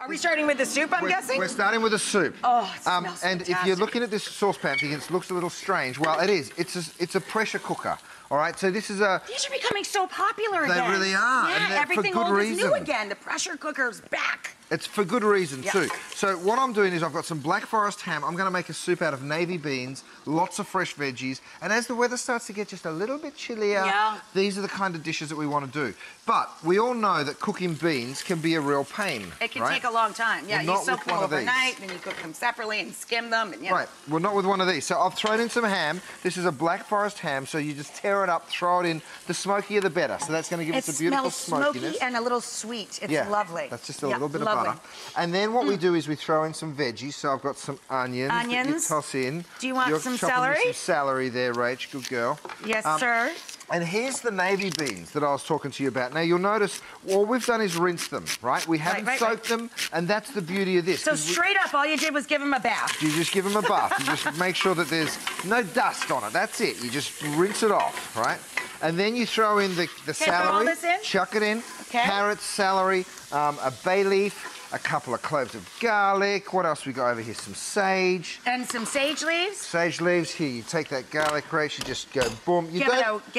Are we starting with the soup, I'm guessing? We're starting with the soup. Oh, it smells and fantastic. if you're looking at this saucepan thinking it looks a little strange, well, it is. It's a pressure cooker. All right, so this is a... These are becoming so popular again. They really are. Yeah, and everything for good old reason. is new again. The pressure cooker's back. It's for good reason, too. So what I'm doing is I've got some Black Forest ham. I'm going to make a soup out of navy beans, lots of fresh veggies. And as the weather starts to get just a little bit chillier, these are the kind of dishes that we want to do. But we all know that cooking beans can be a real pain. It can take a long time. Yeah, well, you soak them overnight, then you cook them separately and skim them. And, Right, well, not with one of these. So I've thrown in some ham. This is a Black Forest ham, so you just tear it up, throw it in. The smokier, the better. So that's going to give us a beautiful smokiness. It smells smoky and a little sweet. It's lovely. That's just a little bit of butter. And then what we do is we throw in some veggies. So I've got some onions. That you toss in. Do you want some celery? Some celery there, Rach. Good girl. Yes, sir. And here's the navy beans that I was talking to you about. Now, you'll notice all we've done is rinse them, right? We haven't soaked them, and that's the beauty of this. So straight up, all you did was give them a bath. You just give them a bath. You just make sure that there's no dust on it. That's it. You just rinse it off, right? And then you throw in the celery. Put all this in? Chuck it in. Carrots, celery, a bay leaf, a couple of cloves of garlic. What else we got over here? Some sage. And some sage leaves? Sage leaves. Here, you take that garlic, Rach, you just go boom. Give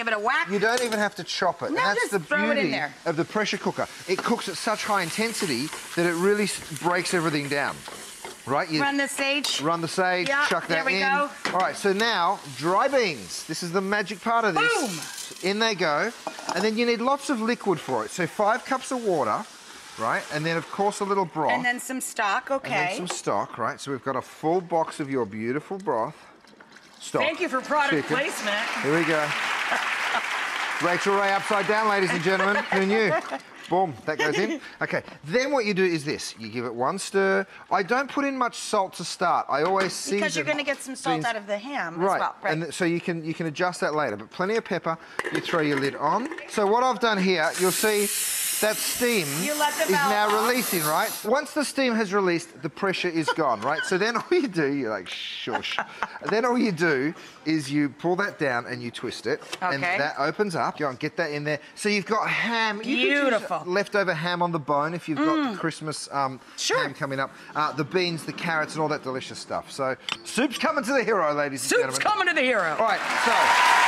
it a whack. You don't even have to chop it. No, and that's just the throw it in beauty there. of the pressure cooker. It cooks at such high intensity that it really breaks everything down. Right? You run the sage. Run the sage, chuck that in. There we go. All right, so now, dry beans. This is the magic part of this. Boom! So in they go. And then you need lots of liquid for it. So 5 cups of water, right? And then, of course, a little broth. And then some stock, And then some stock, right? So we've got a full box of your beautiful broth. Stock. Thank you for product placement. Here we go. Rachael Ray upside down, ladies and gentlemen. Who knew? Boom, that goes in. Okay, then what you do is this. You give it one stir. I don't put in much salt to start. I always season. Because you're going to get some salt out of the ham as well. Right, and so you can adjust that later. But plenty of pepper. You throw your lid on. So what I've done here, you'll see that steam is now releasing, right? Once the steam has released, the pressure is gone, right? So then all you do, you're like, shush. Then all you do is you pull that down and you twist it. And that opens up. Go and get that in there. So you've got ham. Beautiful. Leftover ham on the bone if you've got the Christmas ham coming up. The beans, the carrots, and all that delicious stuff. So soup's coming to the hero, ladies and gentlemen. Soup's coming to the hero. All right, so...